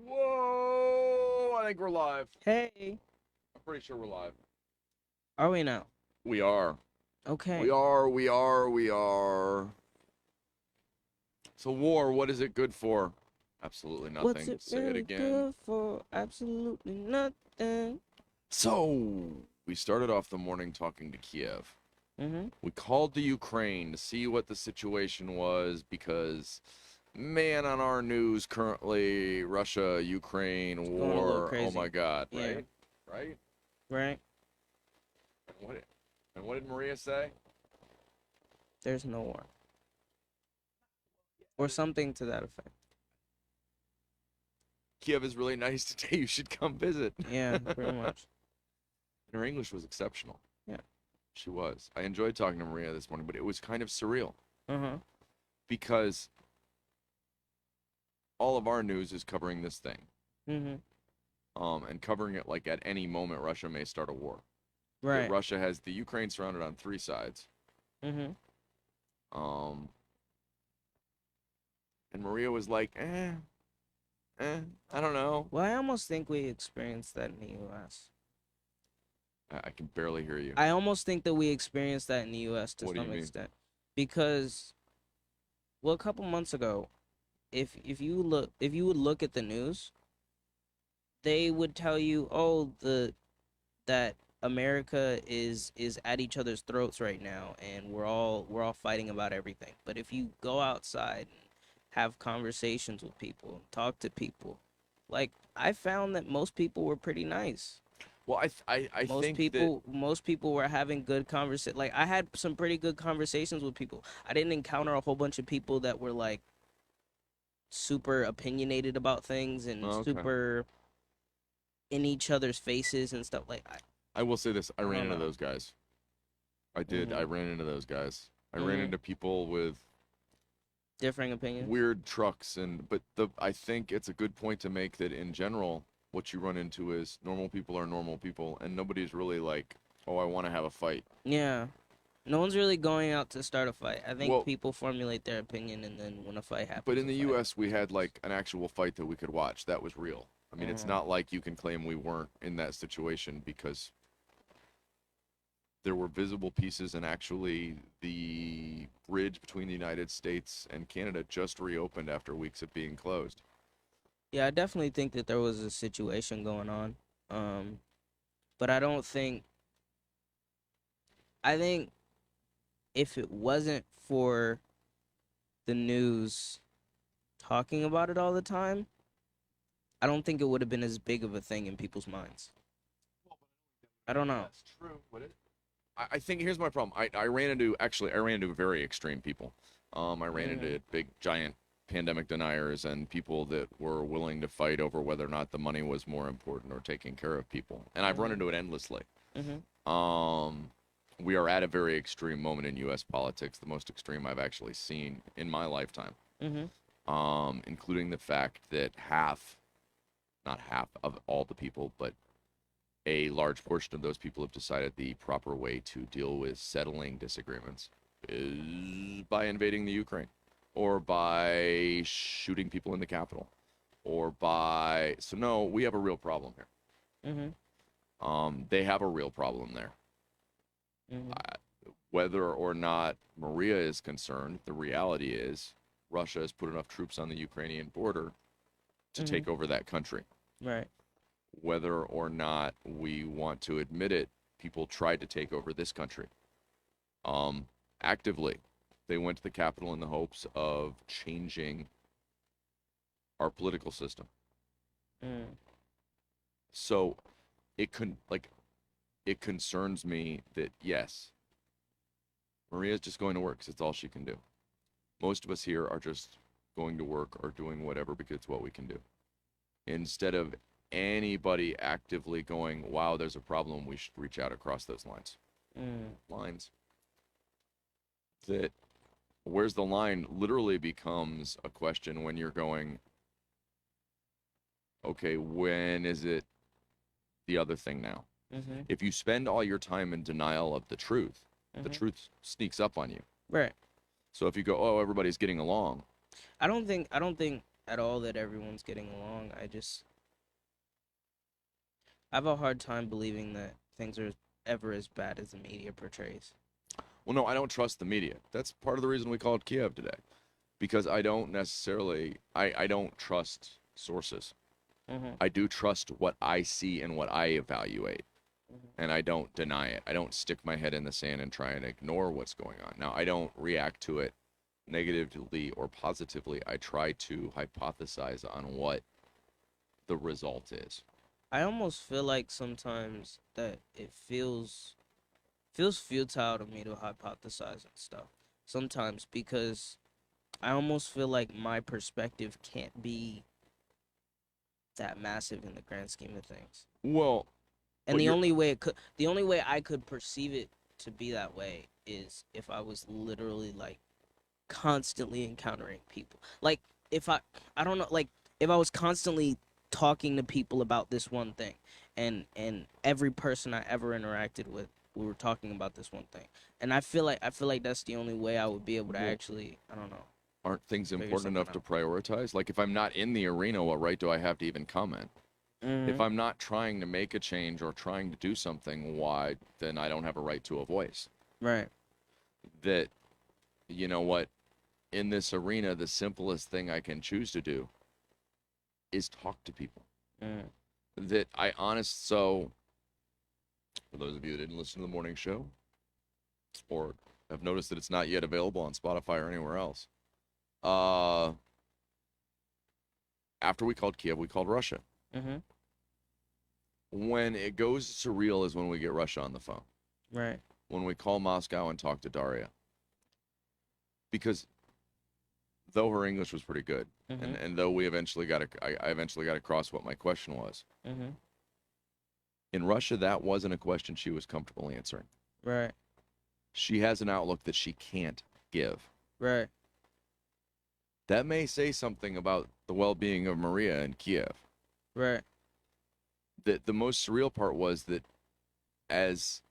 Whoa! I think we're live. Hey, I'm pretty sure we're live. are we now? We are. We Okay. are. We are. We are. So, war, what is it good for? Absolutely What's nothing. it Say it really again. good for? Absolutely nothing. So, we started off the morning talking to Kiev. Mm-hmm. We called to Ukraine to see what the situation was because, man, on our news currently, Russia, Ukraine, Going a little war. Oh my crazy. God, Yeah. right? Right? Right? And what did Maria say? There's no war. Or something to that effect. Kiev is really nice today. You should come visit. Yeah, pretty much. Her English was exceptional. Yeah. She was. I enjoyed talking to Maria this morning, but it was kind of surreal Uh-huh. because all of our news is covering this thing, Mm-hmm. and covering it like at any moment Russia may start a war. That Right. Russia has the Ukraine surrounded on three sides. Mm-hmm. Um, and Maria was like, I don't know. Well, I almost think we experienced that in the U.S. I can barely hear you. I almost think that we experienced that in the U.S. to What do you some mean? extent. Because, well, a couple months ago, if you would look at the news, they would tell you, oh, that America is at each other's throats right now, and we're all fighting about everything. But if you go outside and have conversations with people, talk to people, like I found that most people were pretty nice. Well, I Most think that people most people were having good conversation. Like I had some pretty good conversations with people. I didn't encounter a whole bunch of people that were like super opinionated about things and oh, okay. super in each other's faces and stuff like I will say this: I I ran don't into know. those guys. I did. I Mhm. ran into those guys. I ran Mhm. into people with Differing opinions. weird trucks but I think it's a good point to make that in general what you run into is normal people are normal people and nobody's really like, oh, I want to have a fight. Yeah. No one's really going out to start a fight. I think Well, people formulate their opinion and then when a fight but happens, in a the fight US we had happens. like an actual fight that we could watch that was real. I mean, it's Uh-huh. not like you can claim we weren't in that situation because there were visible pieces and actually the bridge between the United States and Canada just reopened after weeks of being closed. Yeah, I definitely think that there was a situation going on. Um, but I don't think I think if it wasn't for the news talking about it all the time, I don't think it would have been as big of a thing in people's minds. I don't know. That's true. Would it? I think here's my problem. I ran into very extreme people. I ran Mm-hmm. into big giant pandemic deniers and people that were willing to fight over whether or not the money was more important or taking care of people. And I've run Mm-hmm. into it endlessly. Mm-hmm. Um, we are at a very extreme moment in U.S. politics, the most extreme I've actually seen in my lifetime. Mm-hmm. Including the fact that not half of all the people, but a large portion of those people have decided the proper way to deal with settling disagreements is by invading the Ukraine or by shooting people in the capital or by. So, no, we have a real problem here. Mm-hmm. They have a real problem there. Mm-hmm. Whether or not Maria is concerned, the reality is Russia has put enough troops on the Ukrainian border to Mm-hmm. take over that country. Right. Whether or not we want to admit it, people tried to take over this country um, actively. They went to the Capitol in the hopes of changing our political system. Mm. So it concerns me that yes, Maria's just going to work because it's all she can do. Most of us here are just going to work or doing whatever because it's what we can do. Instead of anybody actively going, wow, there's a problem, we should reach out across those lines. Mm. Lines. That where's the line literally becomes a question when you're going, okay, when is it the other thing now? Mm-hmm. If you spend all your time in denial of the Mm-hmm. truth sneaks up on you. Right. So if you go, oh, everybody's getting along. I don't think at all that everyone's getting along. I have a hard time believing that things are ever as bad as the media portrays. Well, no, I don't trust the media. That's part of the reason we called Kiev today, because I don't necessarily, I don't trust sources. Mhm. I do trust what I see and what I evaluate, Mhm. and I don't deny it. I don't stick my head in the sand and try and ignore what's going on. Now, I don't react to it negatively or positively. I try to hypothesize on what the result is. I almost feel like sometimes that it feels futile to me to hypothesize and stuff. Sometimes because I almost feel like my perspective can't be that massive in the grand scheme of things. Well, And but you're the only way I could perceive it to be that way is if I was literally like constantly encountering people. Like if I don't know, like if I was constantly talking to people about this one thing, and every person I ever interacted with, we were talking about this one thing. And I feel like that's the only way I would be able to well, actually, I don't know, aren't things figure important something enough to out. prioritize? Like, if I'm not in the arena, what right do I have to even comment? If Mhm. I'm not trying to make a change or trying to do something, why then I don't have a right to a voice? Right. That, you know what, in this arena, the simplest thing I can choose to do is talk to people. Mhm. That I honest, so for those of you that didn't listen to the morning show or have noticed that it's not yet available on Spotify or anywhere else, uh, after we called Kiev, we called Russia. Mhm. When it goes surreal is when we get Russia on the phone. Right. When we call Moscow and talk to Daria. Because though her English was pretty good, and, Mhm. and though we eventually got I eventually got across what my question was, Mhm. in Russia, that wasn't a question she was comfortable answering. Right. She has an outlook that she can't give. Right. That may say something about the well being of Maria in Kiev. Right. The most surreal part was that as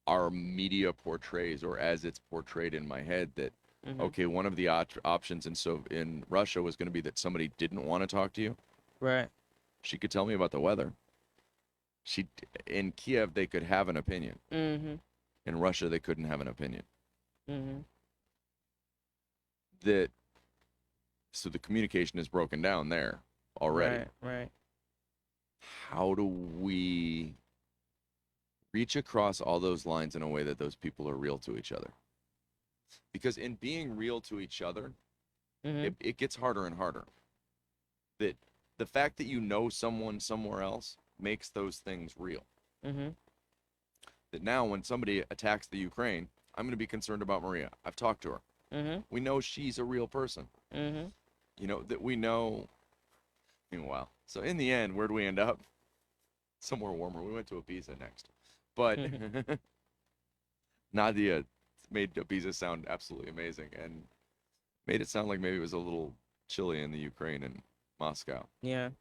our media portrays, or as it's portrayed in my head, that Mhm. okay, one of the options in Russia was going to be that somebody didn't want to talk to you. Right. She could tell me about the weather. She in Kiev they could have an opinion. Mhm. In Russia they couldn't have an opinion. Mhm. That so the communication is broken down there already. Right. Right. How do we reach across all those lines in a way that those people are real to each other? Because in being real to each other, Mhm. it gets harder and harder. That the fact that you know someone somewhere else makes those things real. Mhm. That now when somebody attacks the Ukraine, I'm going to be concerned about Maria. I've talked to her. Mhm. We know she's a real person. Mhm. You know, that we know. Meanwhile, so in the end, where do we end up? Somewhere warmer. We went to Ibiza next. But Nadia made Ibiza sound absolutely amazing and made it sound like maybe it was a little chilly in the Ukraine and Moscow. Yeah.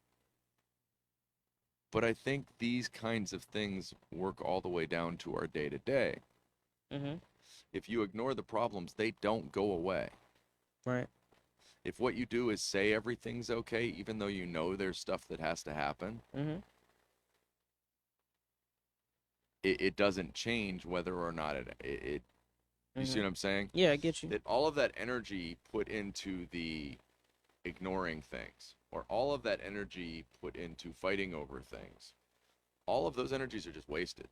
But I think these kinds of things work all the way down to our day to day. Mhm. If you ignore the problems, they don't go away. Right. If what you do is say everything's okay, even though you know there's stuff that has to happen, Mhm. it doesn't change whether or not it you see Mhm. what I'm saying? Yeah, I get you. That all of that energy put into the ignoring things, or all of that energy put into fighting over things, all of those energies are just wasted.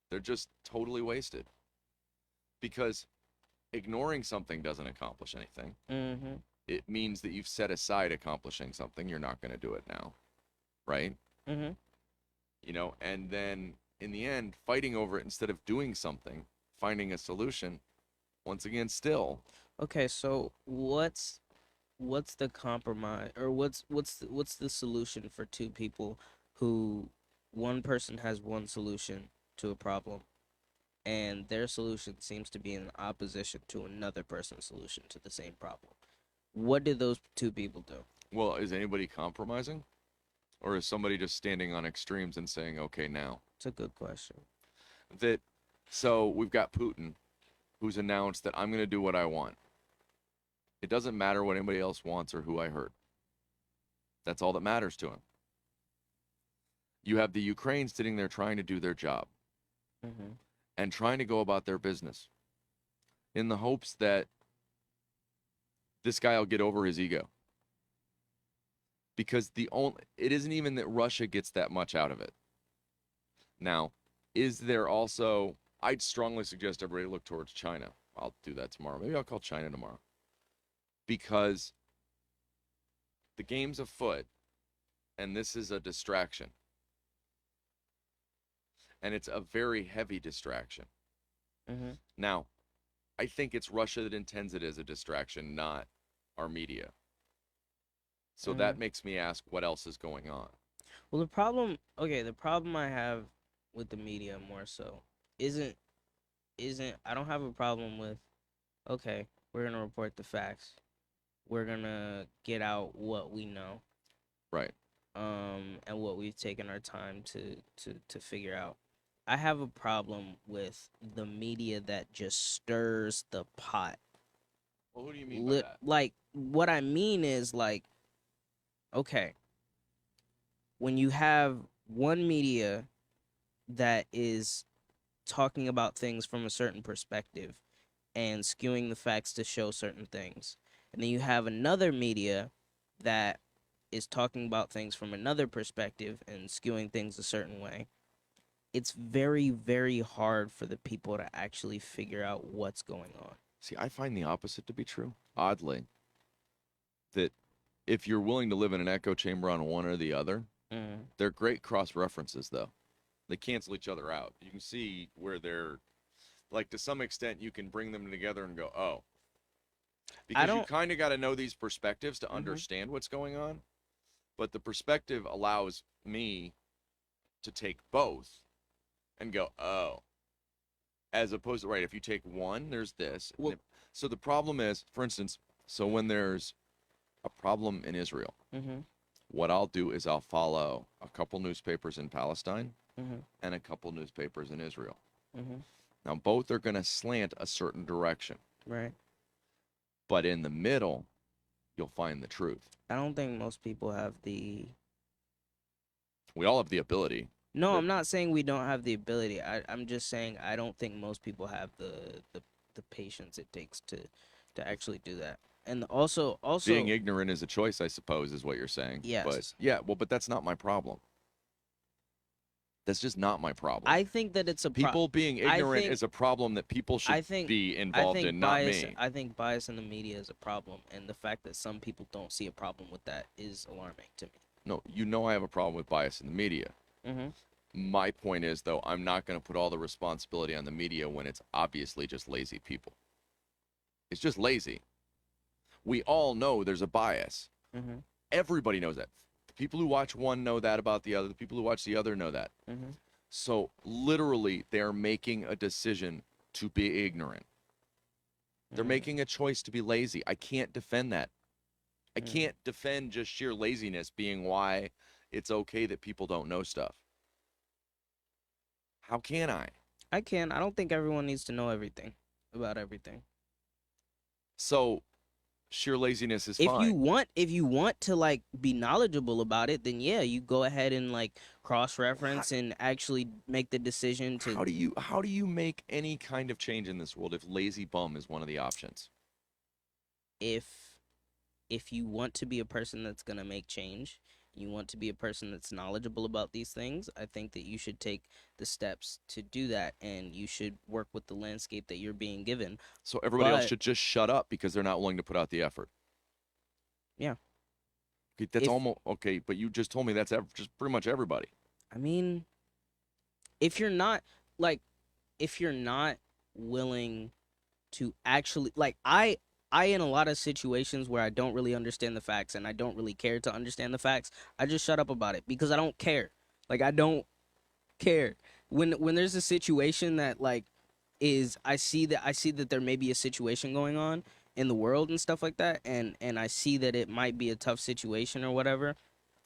They're just totally wasted because ignoring something doesn't accomplish anything. Mhm. It means that you've set aside accomplishing something. You're not going to do it now, right? Mhm. You know, and then in the end, fighting over it instead of doing something, finding a solution, once again, still. Okay, so what's the compromise, or what's the solution for two people who one person has one solution to a problem and their solution seems to be in opposition to another person's solution to the same problem? What did those two people do? Well, is anybody compromising? Or is somebody just standing on extremes and saying, okay, now? It's a good question. That, so we've got Putin, who's announced that I'm going to do what I want. It doesn't matter what anybody else wants or who I hurt. That's all that matters to him. You have the Ukraine sitting there trying to do their job Mm-hmm. and trying to go about their business in the hopes that this guy will get over his ego. Because it isn't even that Russia gets that much out of it. Now, is there also, I'd strongly suggest everybody look towards China. I'll do that tomorrow. Maybe I'll call China tomorrow. Because the game's afoot, and this is a distraction. And it's a very heavy distraction. Mm-hmm. Now, I think it's Russia that intends it as a distraction, not our media. So that makes me ask what else is going on. Well, the problem I have with the media more so isn't I don't have a problem with, okay, we're gonna report the facts, we're gonna get out what we know, Right. and what we've taken our time to figure out. I have a problem with the media that just stirs the pot. Well, who do you mean by that? Like, what I mean is, like, okay, when you have one media that is talking about things from a certain perspective and skewing the facts to show certain things, and then you have another media that is talking about things from another perspective and skewing things a certain way, it's very, very hard for the people to actually figure out what's going on. See, I find the opposite to be true. Oddly, that if you're willing to live in an echo chamber on one or the other, they're great cross references, though. They cancel each other out. You can see where they're, like, to some extent, you can bring them together and go, oh. Because you don't- kind of got to know these perspectives to understand what's going on. But the perspective allows me to take both and go, oh. As opposed to, right, if you take one, there's this. Well- So the problem is, for instance, so when there's a problem in Israel, Mm-hmm. what I'll do is I'll follow a couple newspapers in Palestine Mm-hmm. and a couple newspapers in Israel. Mm-hmm. Now, both are going to slant a certain direction, Right. but in the middle, you'll find the truth. I don't think most people have the. We all have the ability. No, But- I'm not saying we don't have the ability. I'm just saying I don't think most people have the patience it takes to actually do that. And also Being ignorant is a choice, I suppose, is what you're saying. Yes. But yeah, well, but that's not my problem. That's just not my problem. I think that it's a People being ignorant think- is a problem that people should I think be I involved think in, bias. not me. I think bias in the media is a problem, and the fact that some people don't see a problem with that is alarming to me. No, you know I have a problem with bias in the media. Mm-hmm. My point is, though, I'm not going to put all the responsibility on the media when it's obviously just lazy people. It's just lazy. We all know there's a bias. Mm-hmm. Everybody knows that. The people who watch one know that about the other. The people who watch the other know that. Mm-hmm. So literally, they're making a decision to be ignorant. They're making a choice to be lazy. I can't defend that. I can't defend just sheer laziness being why it's okay that people don't know stuff. How can I? I can. I don't think everyone needs to know everything about everything. So sheer laziness is If fine. you want to, like, be knowledgeable about it, then yeah, you go ahead and, like, cross-reference and actually make the decision to. How do you make any kind of change in this world if lazy bum is one of the options? If you want to be a person that's gonna make change, you want to be a person that's knowledgeable about these things, I think that you should take the steps to do that, and you should work with the landscape that you're being given. So everybody else But- should just shut up because they're not willing to put out the effort. Yeah. Okay, that's If- almost okay, but you just told me that's just pretty much everybody. I mean, if you're not willing to actually, like, I in a lot of situations where I don't really understand the facts and I don't really care to understand the facts, I just shut up about it because I don't care. Like, I don't care. When there's a situation that, like, I see that there may be a situation going on in the world and stuff like that, and I see that it might be a tough situation or whatever,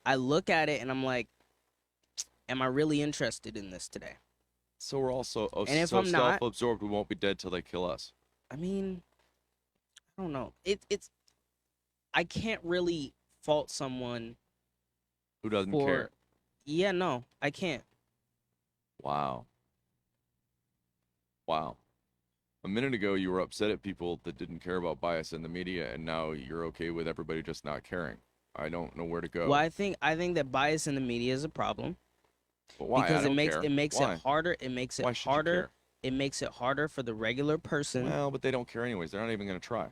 I look at it and I'm like, am I really interested in this today? So we're also And if so I'm not- self-absorbed we won't be dead till they kill us. I mean, I don't know. I can't really fault someone Who doesn't for. care? Yeah, no, I can't. Wow. Wow. A minute ago, you were upset at people that didn't care about bias in the media, and now you're okay with everybody just not caring. I don't know where to Well, go. I think that bias in the media is a problem But why? I because don't care. it makes it Why? harder. It makes it Why should you harder. care? It makes it harder for the regular person. Well, but they don't care anyways. They're not even going to try.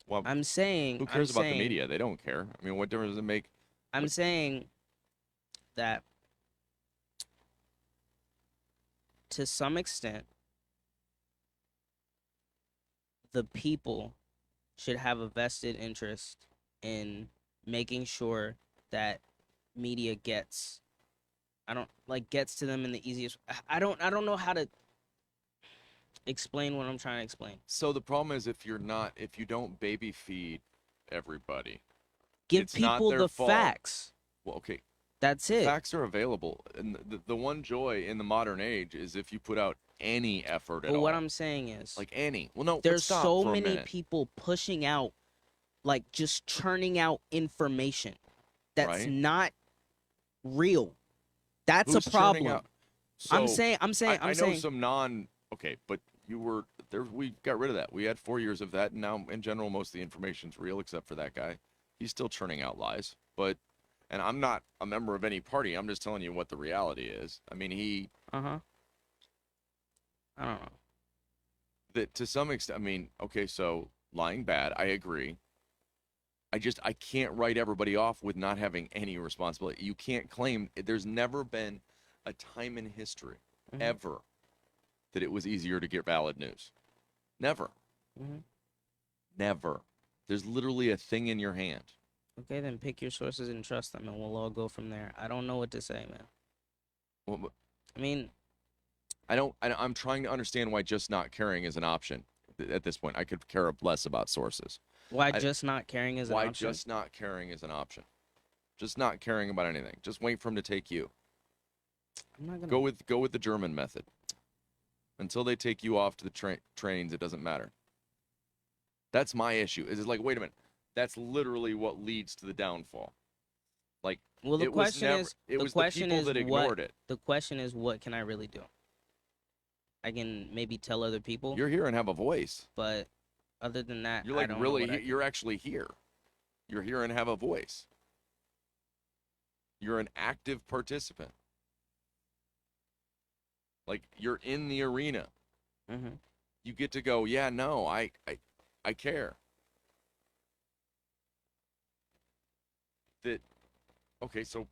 Well, who I'm cares about the saying, media? They don't care. I mean, what difference does it make? I'm saying that to some extent, the people should have a vested interest in making sure that media gets I don't like gets to them in the easiest. I don't know how to explain what I'm trying to explain. So the problem is if you don't baby feed everybody, Give it's not people their the fault. facts. Well, okay, That's the it. facts are available, and the one joy in the modern age is if you put out any effort at But all. what I'm saying is, Like any. Well, no, but there's stop so for a many minute. people pushing out, like just churning out information that's Right? not real. That's Who's a churning problem. out? So I know saying. some non. Okay, but you were there. We got rid of that. We had 4 years of that, and now in general, most of the information's real, except for that guy. He's still churning out lies. But, and I'm not a member of any party. I'm just telling you what the reality is. I mean, Uh huh. I don't know. that to some extent. I mean, okay, so lying bad. I agree. I can't write everybody off with not having any responsibility. You can't claim there's never been a time in history Mhm. ever that it was easier to get valid news. Never. Mhm. Never. There's literally a thing in your hand. Okay, then pick your sources and trust them, and we'll all go from there. I don't know what to say, man. Well, I mean, I'm trying to understand why just not caring is an option at this point. I could care less about sources. why I- just not caring is an Why option? just not caring is an option. Just not caring about anything. Just wait for him to take you. I'm not gonna. Go with the German method. Until they take you off to the trains, it doesn't matter. That's my issue. Is like, wait a minute. That's literally what leads to the downfall. Like, Well, the it was question never. is, It the was the question people is that what ignored it. the question is, what can I really do? I can maybe tell other people, You're here and have a voice. but other than that, You're I like don't know really. what I can You're actually here. You're here and have a voice. You're an active participant. Like you're in the arena. do. Mhm. You get to go. Yeah, no, I care. That. Okay, so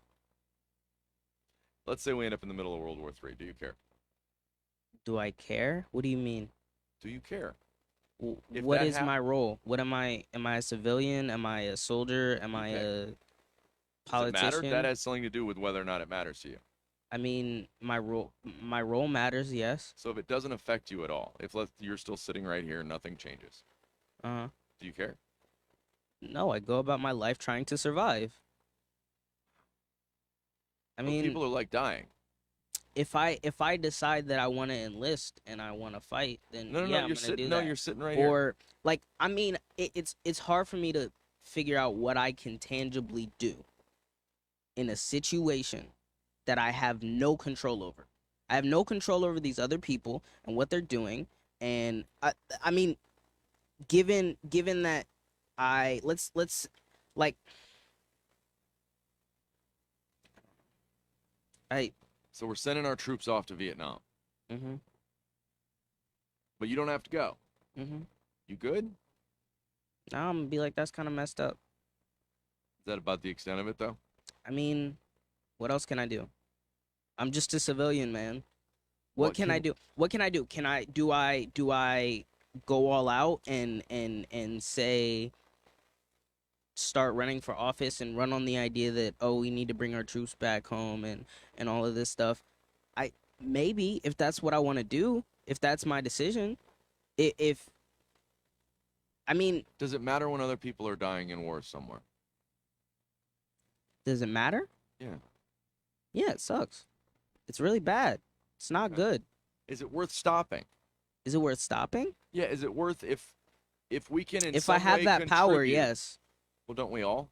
let's say we end up in the middle of World War III. Do you care? Do I care? What do you mean? Do you care? If What that is my role? What am I? Am I a civilian? Am I a soldier? Am I Okay. a Does it matter? politician? That has something to do with whether or not it matters to you. I mean, my role matters. Yes. So if it doesn't affect you at all, if you're still sitting right here and nothing changes, Uh huh. do you care? No, I go about my life trying to survive. I But mean, people are like dying. if I decide that I want to enlist and I want to fight, then No, no, yeah, no. I'm You're gonna sitting. do No, that. you're sitting right here. Or like, I mean, it's hard for me to figure out what I can tangibly do in a situation that I have no control over. I have no control over these other people and what they're doing, and I mean, given that let's like I So we're sending our troops off to Vietnam, mhm but you don't have to go. mhm. You good? Now I'm gonna be like, that's kind of messed up. Is that about the extent of it, though? I mean, what else can I do? I'm just a civilian, man. What can I do? What can I do? Can I do I go all out and say start running for office and run on the idea that, oh, we need to bring our troops back home and all of this stuff? I maybe, if that's what I want to do, if that's my decision. If I mean, Does it matter when other people are dying in war somewhere? does it matter? Yeah. Yeah, it sucks. It's really bad. It's not Okay. good. Is it worth stopping? Is it worth stopping? Yeah. Is it worth if If we can in If I some have way that power, contribute, yes. well, don't we all?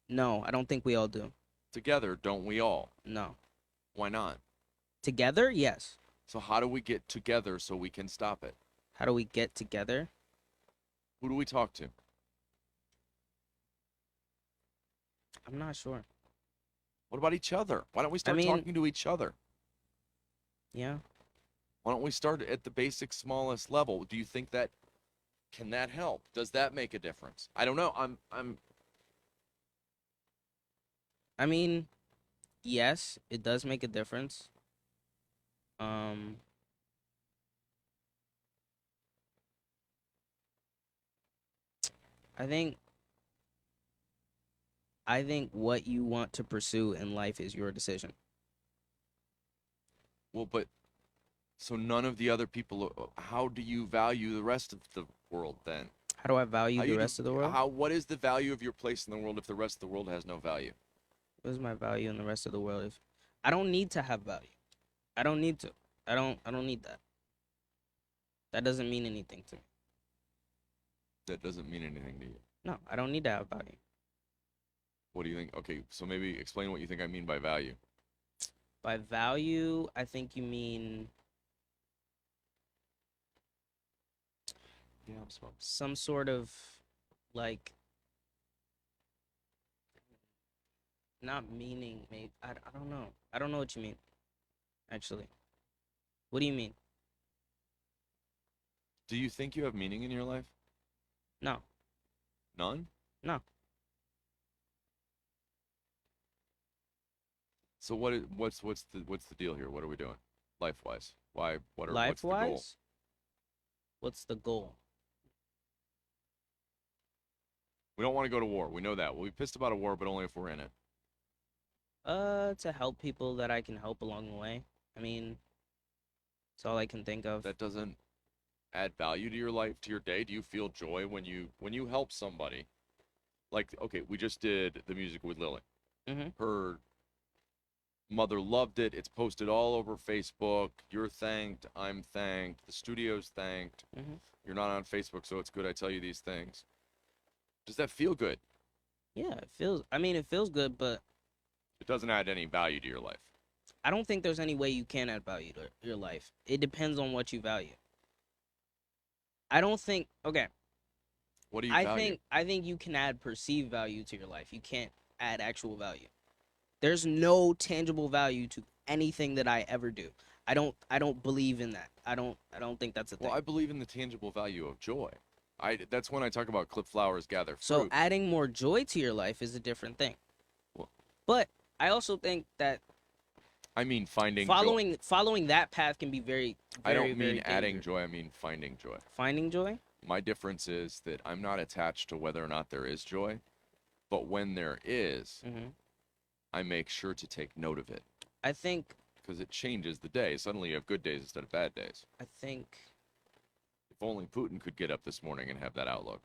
No, I don't think we all do. Together, don't we all? No. Why not? Together, yes. So how do we get together so we can stop it? How do we get together? Who do we talk to? I'm not sure. What about each other? Why don't we start mean- talking to each other? Yeah. Why don't we start at the basic, smallest level? Do you think that can that help? Does that make a difference? I don't know. I mean, yes, it does make a difference. Um, I think what you want to pursue in life is your decision. well, but so none of the other people. How do you value the rest of the world then? How do I value How the you rest of the world? How? What is the value of your place in the world if the rest of the world has no value? What is my value in the rest of the world? If I don't need to have value, I don't need to. I don't need that. That doesn't mean anything to me. That doesn't mean anything to you. No, I don't need to have value. What do you think? Okay, so maybe explain what you think I mean by value. By value, I think you mean Yeah, I'm smoking. some sort of like not meaning. Maybe I don't know. I don't know what you mean. Actually, what do you mean? Do you think you have meaning in your life? No, None? no. So what's the deal here? What are we doing? Life wise. Why what's Life the goal? wise, what's the goal? We don't want to go to war. We know that. We'll be pissed about a war, but only if we're in it. To help people that I can help along the way. I mean, that's all I can think of. That doesn't add value to your life, to your day. Do you feel joy when you help somebody? Like, okay, we just did the music with Lily. Mhm. Her mother loved it. It's posted all over Facebook. You're thanked. I'm thanked. The studio's thanked. Mhm. You're not on Facebook, so it's good I tell you these things. Does that feel good? Yeah, it feels. I mean, it feels good, but It doesn't add any value to your life. I don't think there's any way you can add value to your life. It depends on what you value. I don't think. Okay, What do you I value? think you can add perceived value to your life. You can't add actual value. There's no tangible value to anything that I ever do. I don't believe in that. I don't think that's a thing. Well, I believe in the tangible value of joy. That's when I talk about clip flowers, gather fruit. So adding more joy to your life is a different thing. Well- But I also think that I mean finding joy. following that path can be very, I very, don't very mean adding dangerous. joy, I mean finding joy. Finding joy? My difference is that I'm not attached to whether or not there is joy, but when there is, Mm-hmm. I make sure to take note of it I think because it changes the day. Suddenly you have good days instead of bad days. If only Putin could get up this morning and have that outlook.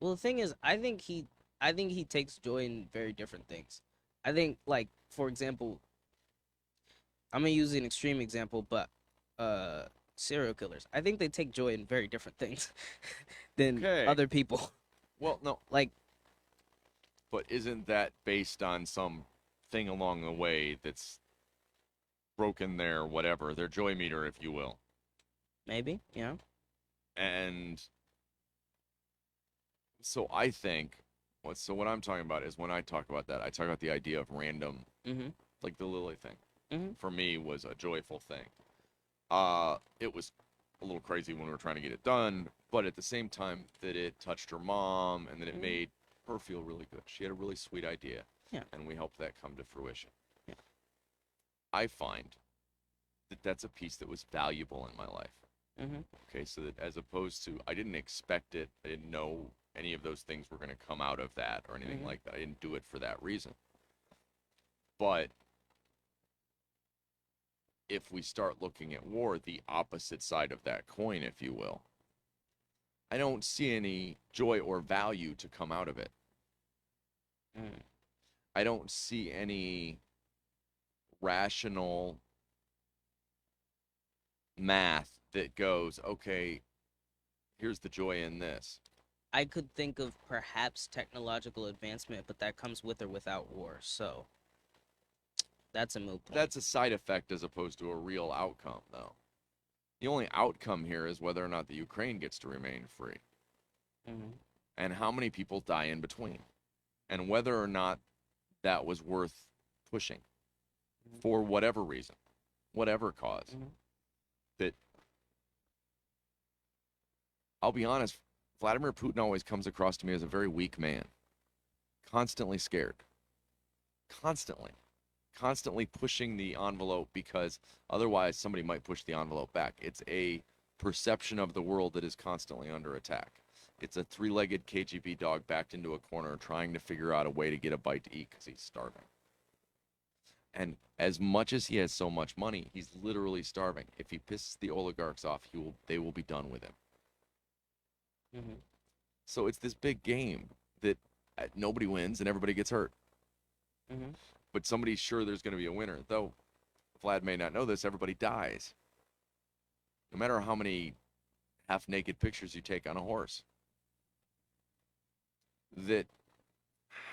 well, the thing is, I think he takes joy in very different things. I think, like, for example, I'm gonna use an extreme example, but serial killers. I think they take joy in very different things than Okay. other people. Well, no, Like, but isn't that based on some thing along the way that's broken their whatever, their joy meter, if you will? maybe, yeah. And so I think, what I'm talking about is when I talk about that, I talk about the idea of random, Mm-hmm. like the Lily thing. Mhm. For me, was a joyful thing. It was a little crazy when we were trying to get it done, but at the same time that it touched her mom and that it Mhm. made her feel really good. She had a really sweet idea, Yeah. and we helped that come to fruition. Yeah. I find that that's a piece that was valuable in my life. Mm-hmm. Okay, so that as opposed to, I didn't expect it, I didn't know any of those things were going to come out of that or anything Mhm. like that. I didn't do it for that reason. But if we start looking at war, the opposite side of that coin, if you will, I don't see any joy or value to come out of it. Mm. I don't see any rational math that goes, okay, here's the joy in this. I could think of perhaps technological advancement, but that comes with or without war. So that's a moot point. That's a side effect as opposed to a real outcome, though. The only outcome here is whether or not the Ukraine gets to remain free, Mm-hmm. and how many people die in between, and whether or not that was worth pushing for whatever reason, whatever cause. Mm-hmm. That, I'll be honest, Vladimir Putin always comes across to me as a very weak man, constantly scared, constantly, constantly pushing the envelope because otherwise somebody might push the envelope back. It's a perception of the world that is constantly under attack. It's a three-legged KGB dog backed into a corner trying to figure out a way to get a bite to eat because he's starving. And as much as he has so much money, he's literally starving. If he pisses the oligarchs off, they will be done with him. Mm-hmm. So it's this big game that nobody wins and everybody gets hurt. Mm-hmm. But somebody's sure there's going to be a winner. Though Vlad may not know this, everybody dies. No matter how many half-naked pictures you take on a horse. That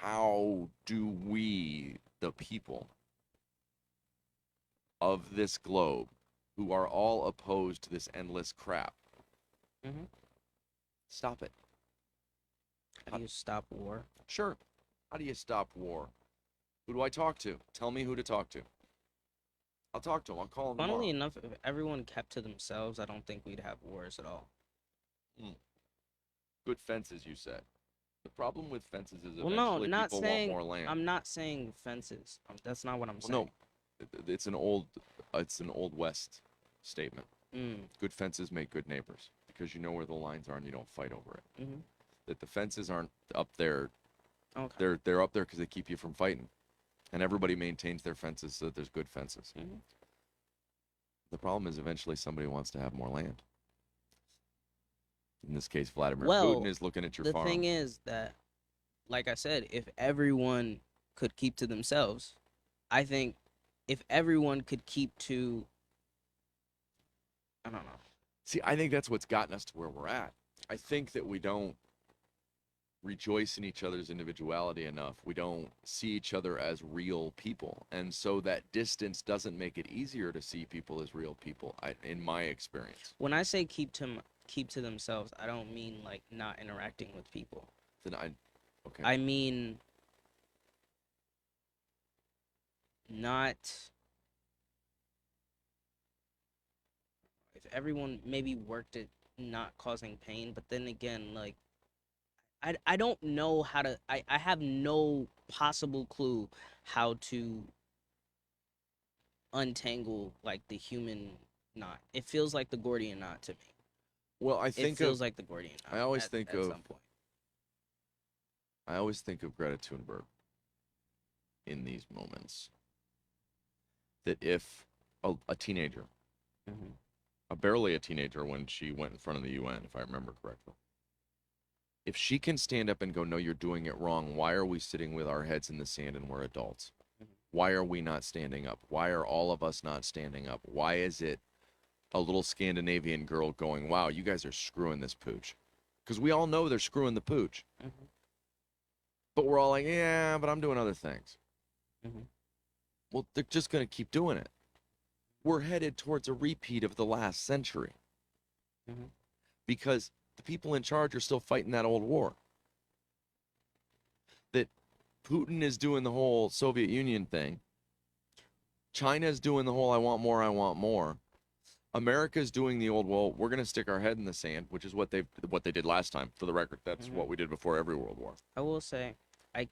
how do we, the people of this globe, who are all opposed to this endless crap, Mm-hmm. stop it? How do you stop war? Sure. How do you stop war? Who do I talk to? Tell me who to talk to. I'll talk to him. I'll call him Funnily tomorrow. enough, if everyone kept to themselves, I don't think we'd have wars at all. Good fences, you said. The problem with fences is Well, no, eventually not people saying. want more land. I'm not saying fences. That's not what I'm Well, saying. no, it's an old West statement. Mm. Good fences make good neighbors because you know where the lines are and you don't fight over it. Mm-hmm. That the fences aren't up there. Okay. They're up there because they keep you from fighting, and everybody maintains their fences so that there's good fences. Mm-hmm. The problem is eventually somebody wants to have more land. In this case, Vladimir Well, Putin is looking at your The farm. thing is that, like I said, if everyone could keep to themselves, I think if everyone could keep to, I don't know. See, I think that's what's gotten us to where we're at. I think that we don't rejoice in each other's individuality enough. We don't see each other as real people. And so that distance doesn't make it easier to see people as real people, in my experience. When I say keep to themselves, I don't mean like not interacting with people. Then okay. I mean not, if everyone maybe worked at not causing pain, but then again, like I don't know how to, I have no possible clue how to untangle like the human knot. It feels like the Gordian knot to me. Well, I It think feels like the Gordian knot. I always at think some point. I always think of Greta Thunberg in these moments. That if a teenager, Mm-hmm. barely a teenager when she went in front of the UN, if I remember correctly, if she can stand up and go, no, you're doing it wrong, why are we sitting with our heads in the sand and we're adults? Mhm. Why are we not standing up? Why are all of us not standing up? Why is it a little Scandinavian girl going, wow, you guys are screwing this pooch? Because we all know they're screwing the pooch. Mm-hmm. But we're all like, yeah, but I'm doing other things. Mm-hmm. Well, they're just going to keep doing it. We're headed towards a repeat of the last century. Mm-hmm. Because the people in charge are still fighting that old war. That Putin is doing the whole Soviet Union thing. China's doing the whole I want more, I want more. America's doing the old, well, we're going to stick our head in the sand, which is what they did last time. For the record, that's Mhm. what we did before every world war. I will say, I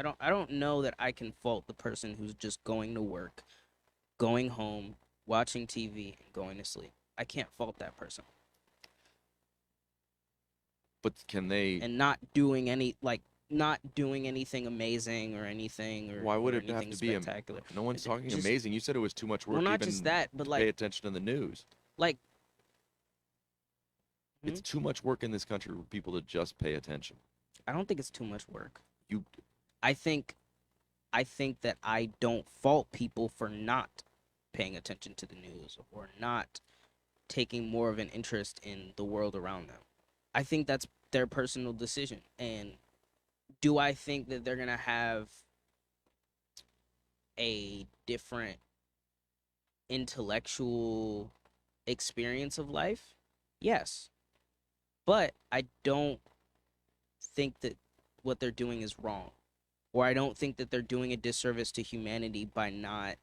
don't know that I can fault the person who's just going to work, going home, watching TV, and going to sleep. I can't fault that person. But can they? And not doing anything amazing or anything or Why would or it have anything to be spectacular. No one's talking Just- amazing. You said it was too much work. Well, not even just that, but to like pay attention to the news. like It's too much work in this country for people to just pay attention. I don't think it's too much work. You I think that I don't fault people for not paying attention to the news or not taking more of an interest in the world around them. I think that's their personal decision. And do I think that they're gonna have a different intellectual experience of life? Yes. But I don't think that what they're doing is wrong. Or I don't think that they're doing a disservice to humanity by not,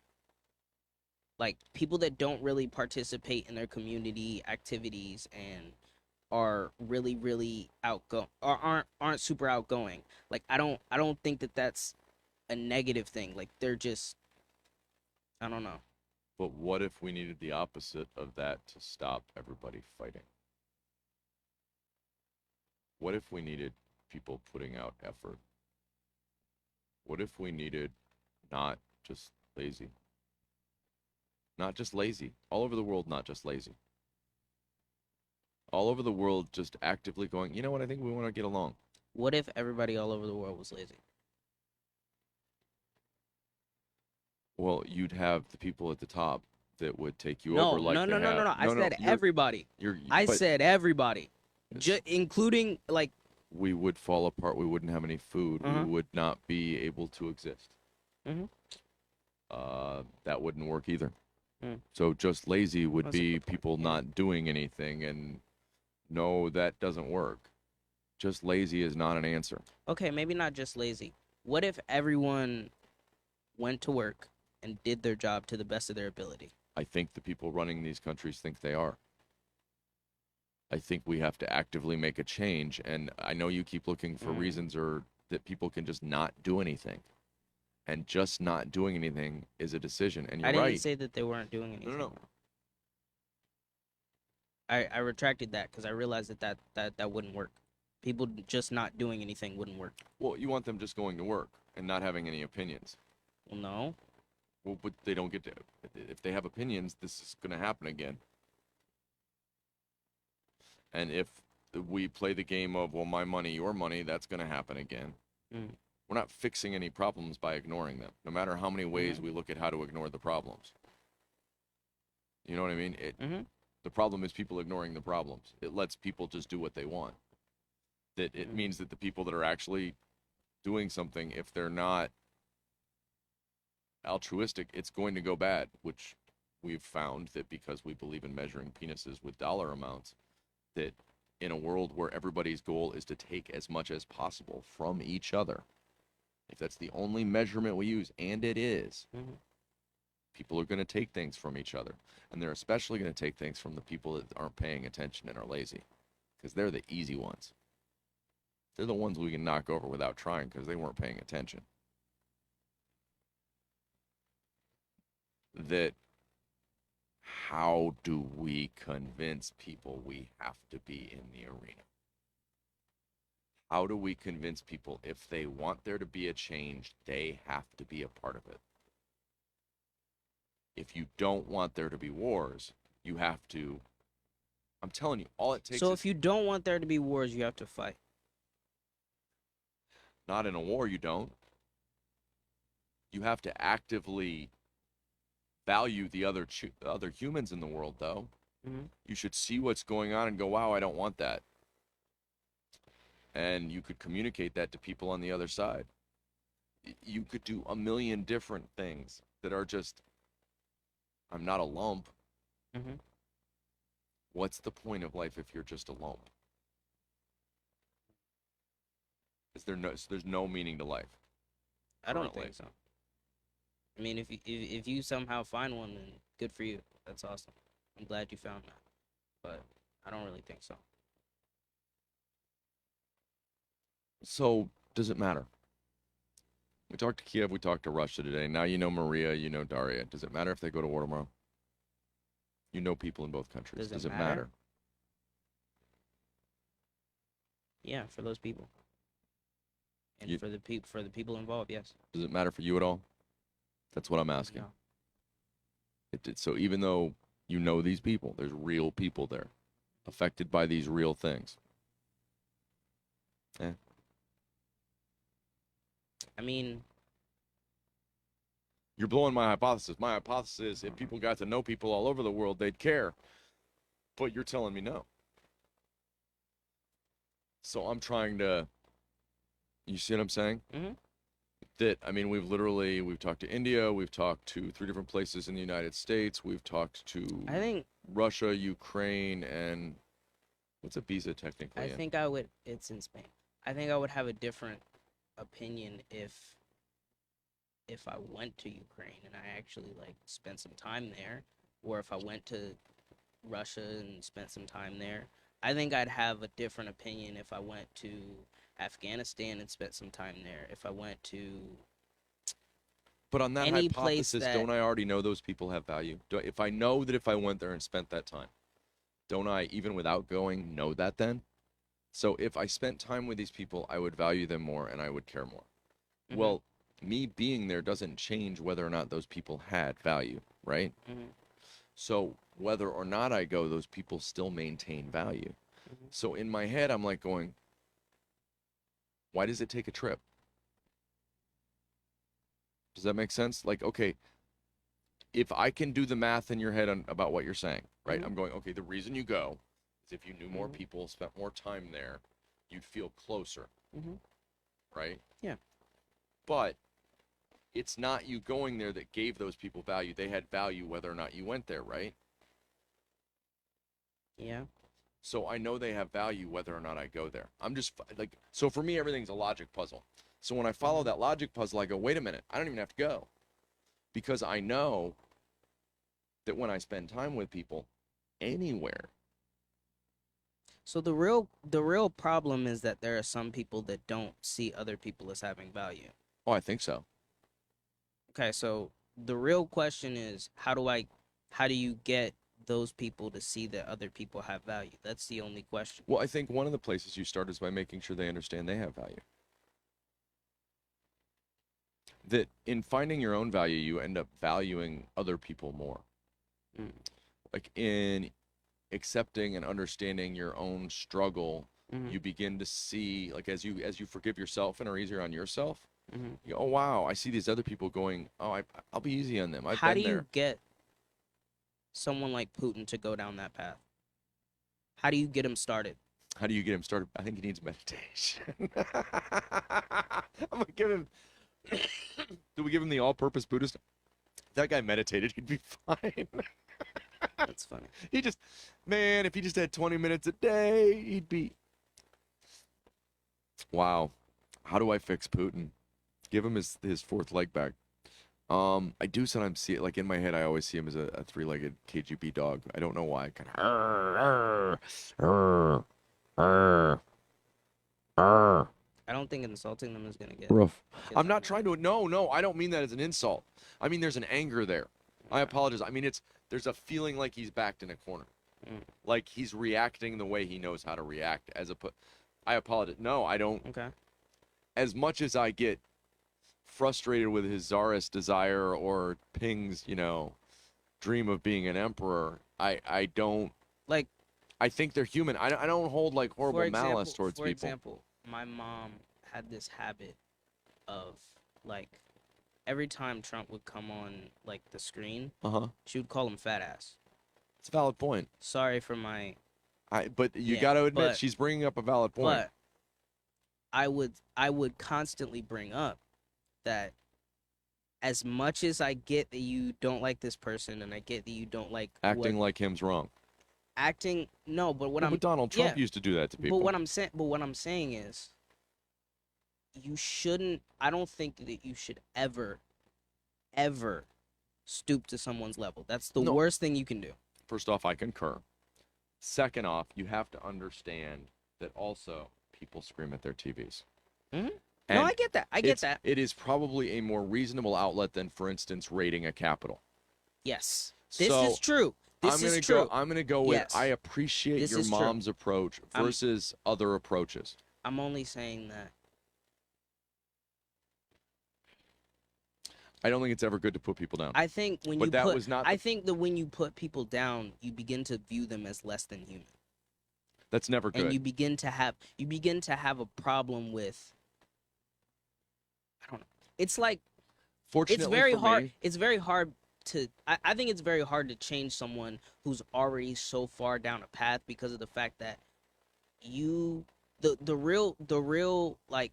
like, people that don't really participate in their community activities and are really outgoing or aren't super outgoing. Like, I don't think that that's a negative thing. Like, they're just, I don't know. But what if we needed the opposite of that to stop everybody fighting? What if we needed people putting out effort? What if we needed not just lazy? Not just lazy. All over the world, not just lazy. All over the world, just actively going, you know what, I think we want to get along. What if everybody all over the world was lazy? Well, you'd have the people at the top that would take you No, over like no, they no, no, have. no, no. I said you're, everybody. I but said everybody, it's- including like. we would fall apart. We wouldn't have any food. Uh-huh. We would not be able to exist. Mhm. That wouldn't work either. Mm. So just lazy would That's a be good point, people yeah. not doing anything, and no, that doesn't work. Just lazy is not an answer. Okay, maybe not just lazy. What if everyone went to work and did their job to the best of their ability? I think the people running these countries think they are. I think we have to actively make a change, and I know you keep looking for reasons or that people can just not do anything. And just not doing anything is a decision, and you're I didn't right. say that they weren't doing anything. no. I retracted that because I realized that wouldn't work. People just not doing anything wouldn't work. Well, you want them just going to work and not having any opinions. Well, no. Well, but they don't get to. If they have opinions, this is going to happen again. And if we play the game of, well, my money, your money, that's going to happen again. Mm. We're not fixing any problems by ignoring them, no matter how many ways we look at how to ignore the problems. You know what I mean? The problem is people ignoring the problems. It lets people just do what they want. That it means that the people that are actually doing something, if they're not altruistic, it's going to go bad, which we've found that because we believe in measuring penises with dollar amounts, that in a world where everybody's goal is to take as much as possible from each other, if that's the only measurement we use, and it is, people are going to take things from each other. And they're especially going to take things from the people that aren't paying attention and are lazy, because they're the easy ones. They're the ones we can knock over without trying because they weren't paying attention. That how do we convince people we have to be in the arena? How do we convince people if they want there to be a change, they have to be a part of it? If you don't want there to be wars, you have to. I'm telling you, all it takes So is if you don't want there to be wars, you have to fight. not in a war, you don't. You have to actively value the other humans in the world, though. You should see what's going on and go, wow, I don't want that. And you could communicate that to people on the other side. You could do a million different things that are just, I'm not a lump. What's the point of life if you're just a lump? There's no meaning to life. I don't Currently. think so. I mean, if you somehow find one, then good for you. That's awesome. I'm glad you found that. But I don't really think so. So, does it matter? We talked to Kiev, we talked to Russia today. Now you know Maria, you know Daria. Does it matter if they go to war tomorrow? You know people in both countries. Does it it matter? matter? Yeah, for those people. And You- for the people involved, yes. Does it matter for you at all? That's what I'm asking. No. So even though you know these people, there's real people there affected by these real things. I mean, You're blowing my hypothesis. My hypothesis is if people got to know people all over the world, they'd care. But you're telling me no. So I'm trying to, you see what I'm saying? Mhm. That, I mean, we've talked to India, we've talked to 3 different places in the United States, we've talked to I think Russia, Ukraine, and what's a visa technically I in? think I would. It's in Spain. I think I would have a different opinion if I went to Ukraine and I actually like spent some time there, or if I went to Russia and spent some time there. I think I'd have a different opinion if I went to Afghanistan and spent some time there. If I went to But on that any place hypothesis, that don't I already know those people have value? If I know that if I went there and spent that time, don't I, even without going, know that then? So if I spent time with these people, I would value them more and I would care more. Mhm. Well, me being there doesn't change whether or not those people had value, right? Mhm. So whether or not I go, those people still maintain value. Mhm. So in my head, I'm like going, why does it take a trip? Does that make sense? Like, okay, if I can do the math in your head about what you're saying, right? Mhm. I'm going, okay, the reason you go is if you knew more Mhm. people, spent more time there, you'd feel closer, Mhm. right? Yeah. But it's not you going there that gave those people value. They had value whether or not you went there, right? Yeah. So I know they have value whether or not I go there. I'm just like, so for me, everything's a logic puzzle. So when I follow Mhm. that logic puzzle, I go, wait a minute, I don't even have to go because I know that when I spend time with people anywhere, So the real problem is that there are some people that don't see other people as having value. oh, I think so. Okay, so the real question is how do you get those people to see that other people have value? That's the only question. Well, I think one of the places you start is by making sure they understand they have value. That in finding your own value, you end up valuing other people more. Mm. Like in accepting and understanding your own struggle, Mhm. you begin to see, like as you forgive yourself and are easier on yourself, Mhm. you go, oh wow, I see these other people going, oh, I'll be easy on them. I've How do been you there. get someone like Putin to go down that path? How do you get him started? How do you get him started? I think he needs meditation. I'm gonna give him. Do we give him the all-purpose Buddhist? If that guy meditated, he'd be fine. That's funny. He just, man, if he just had 20 minutes a day, he'd be. Wow. How do I fix Putin? Give him his fourth leg back. I do sometimes see it, like in my head, I always see him as a three-legged KGB dog. I don't know why. Kind of. I don't think insulting them is gonna get Rough. get I'm them not there. trying to. No, I don't mean that as an insult. I mean there's an anger there. I Okay. apologize. I mean there's a feeling like he's backed in a corner, Mm. like he's reacting the way he knows how to react. I apologize. No, I don't. Okay. As much as I get frustrated with his czarist desire or Ping's, dream of being an emperor, I don't. Like I think they're human. I don't hold like horrible for example, malice towards for people. example, my mom had this habit of like every time Trump would come on like the screen, Uh huh. she would call him fat ass. It's a valid point. Sorry for my But you yeah, got to admit but she's bringing up a valid point. but I would constantly bring up that as much as I get that you don't like this person and I get that you don't like Acting like him's wrong. acting no, but what Well, I'm but Donald Trump yeah, used to do that to people. but what I'm saying is you shouldn't I don't think that you should ever stoop to someone's level. That's the No. worst thing you can do. First off, I concur. Second off, you have to understand that also people scream at their TVs. Mhm. And No, I get that. I get that. It is probably a more reasonable outlet than, for instance, raiding a Capitol. Yes. This So, is true. This I'm is gonna true. I'm gonna go with Yes. I appreciate This your is true. mom's approach versus other approaches. I'm only saying that I don't think it's ever good to put people down. I think when But you that put was not I the- think that when you put people down, you begin to view them as less than human. That's never good. And you begin to have a problem with I don't know. It's like Fortunately it's very for hard me, it's very hard I think it's very hard to change someone who's already so far down a path because of the fact that you the real like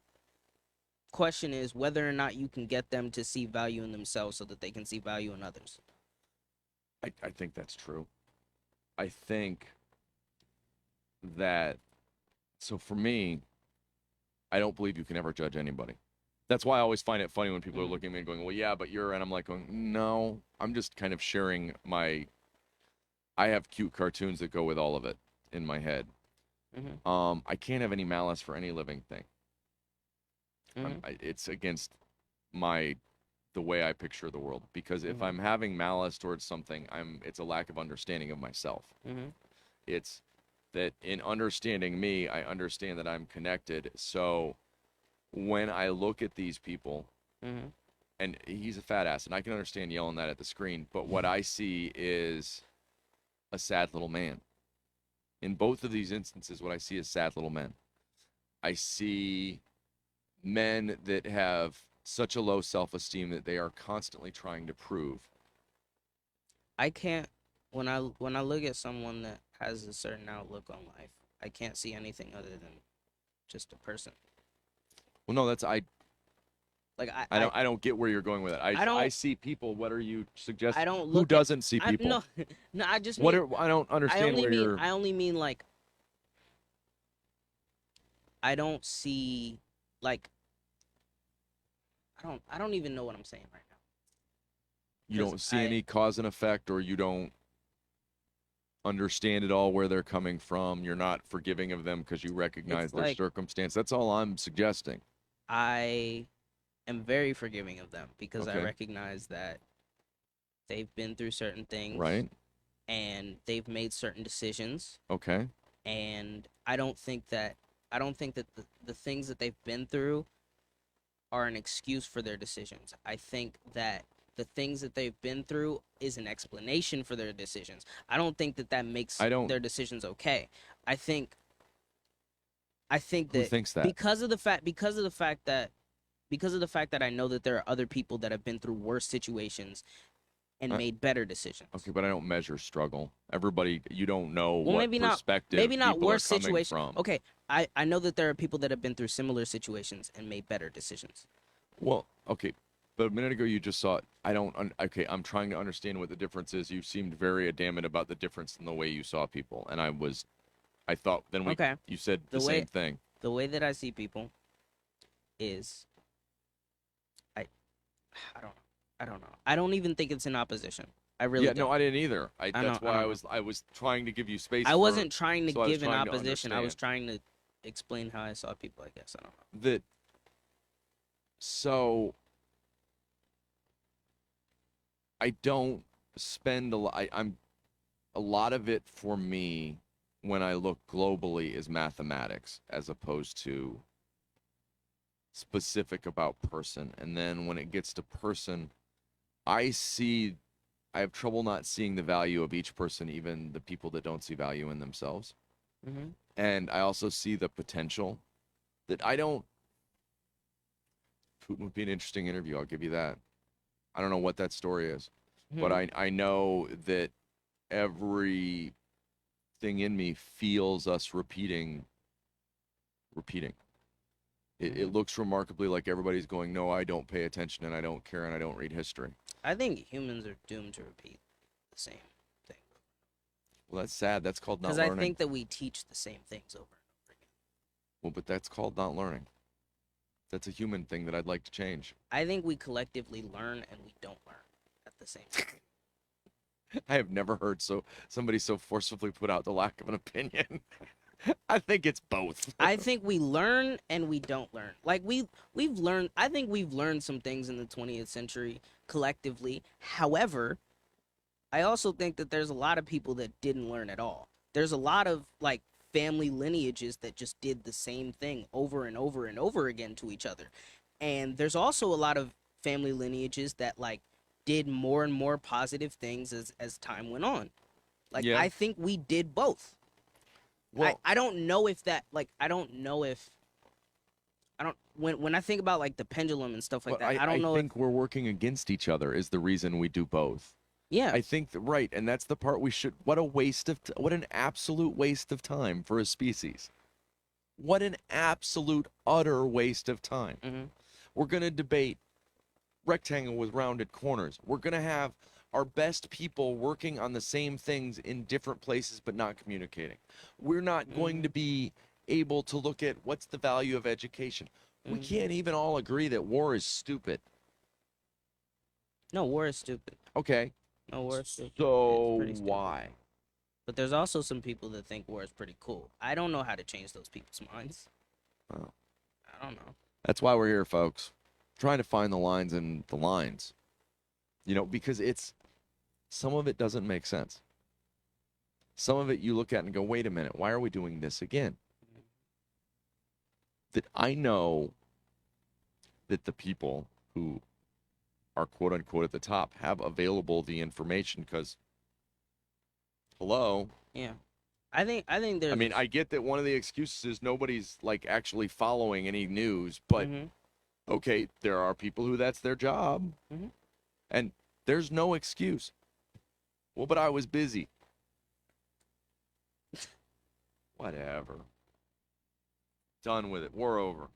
question is whether or not you can get them to see value in themselves so that they can see value in others. I think that's true. I think that, so for me, I don't believe you can ever judge anybody. That's why I always find it funny when people are looking at me and going, well, yeah, but you're, and I'm like going, no, I'm just kind of sharing I have cute cartoons that go with all of it in my head. I can't have any malice for any living thing. It's against the way I picture the world, because if I'm having malice towards something, it's a lack of understanding of myself. It's that in understanding me, I understand that I'm connected. So when I look at these people, and he's a fat ass, and I can understand yelling that at the screen, but what I see is a sad little man. In both of these instances, what I see is sad little men. I see men that have such a low self-esteem that they are constantly trying to prove. I can't when I look at someone that has a certain outlook on life, I can't see anything other than just a person. Well, no, that's Like I don't get where you're going with it. I see people. What are you suggesting? I don't Who look doesn't see people? No, no, I just What mean, are, I don't understand where you're. I only mean like I don't see like I don't even know what I'm saying right now. You 'Cause don't see any cause and effect, or you don't understand at all where they're coming from. You're not forgiving of them because you recognize It's their like- circumstance. That's all I'm suggesting. I am very forgiving of them because I Okay. recognize that they've been through certain things, Right? and they've made certain decisions, Okay. and I don't think that the things that they've been through are an excuse for their decisions. I think that the things that they've been through is an explanation for their decisions. I don't think that makes their decisions okay. I think Who that thinks that? because of the fact that I know that there are other people that have been through worse situations and made better decisions. Okay, but I don't measure struggle. Everybody, you don't know Well, what maybe not perspective people worse are coming situations. from. Okay, I know that there are people that have been through similar situations and made better decisions. Well, okay, but a minute ago you just saw it. Okay, I'm trying to understand what the difference is. You seemed very adamant about the difference in the way you saw people, and I thought then you said the same thing. The way that I see people is I don't know. I don't even think it's in opposition. I really don't. No, I didn't either. That's why know. I was trying to give you space. I wasn't trying to so I was give an trying to opposition. I was understand. trying to explain how I saw people, I guess. I don't know. That so I don't spend a lot. I'm a lot of it for me when I look globally is mathematics as opposed to specific about person. And then when it gets to person, I have trouble not seeing the value of each person, even the people that don't see value in themselves. Mhm. And I also see the potential that I don't. Putin would be an interesting interview. I'll give you that. I don't know what that story is, but I know that everything in me feels us repeating. It looks remarkably like everybody's going, no, I don't pay attention and I don't care and I don't read history. I think humans are doomed to repeat the same thing. Well, that's sad. That's called not Because learning. I think that we teach the same things over and over again. Well, but that's called not learning. That's a human thing that I'd like to change. I think we collectively learn and we don't learn at the same time. I have never heard somebody so forcibly put out the lack of an opinion. I think it's both. I think we learn and we don't learn. Like we've learned. I think we've learned some things in the 20th century collectively. However, I also think that there's a lot of people that didn't learn at all. There's a lot of like family lineages that just did the same thing over and over and over again to each other. And there's also a lot of family lineages that like did more and more positive things as time went on. Like Yeah. I think we did both. Well, I don't know if that like I don't know if I don't when I think about like the pendulum and stuff like but that, I don't know think we're working against each other is the reason we do both. Yeah. I think right, and that's the part we should. What a waste of what an absolute waste of time for a species. What an absolute utter waste of time. Hmm. We're gonna debate rectangle with rounded corners. We're gonna have our best people working on the same things in different places but not communicating. We're not going Hmm. to be able to look at what's the value of education. We Hmm. can't even all agree that war is stupid. No, war is stupid. Okay, No, war is stupid. It's so pretty stupid. why? But there's also some people that think war is pretty cool. I don't know how to change those people's minds. Well, I don't know. that's why we're here, folks. Trying to find the lines in the lines. Because it's some of it doesn't make sense. Some of it you look at and go, wait a minute, why are we doing this again? That I know that the people who are quote unquote at the top have available the information because, hello. Yeah. I think I there's mean, I get that one of the excuses is nobody's like actually following any news, but hmm okay, there are people who that's their job, hmm and there's no excuse. Well, but I was busy. Whatever. Done with it. War over.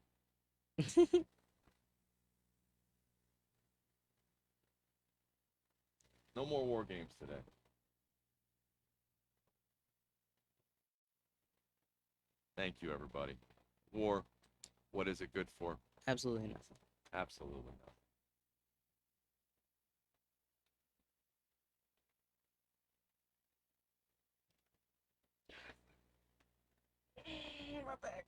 No more war games today. Thank you, everybody. War, what is it good for? Absolutely nothing. Absolutely not. My back.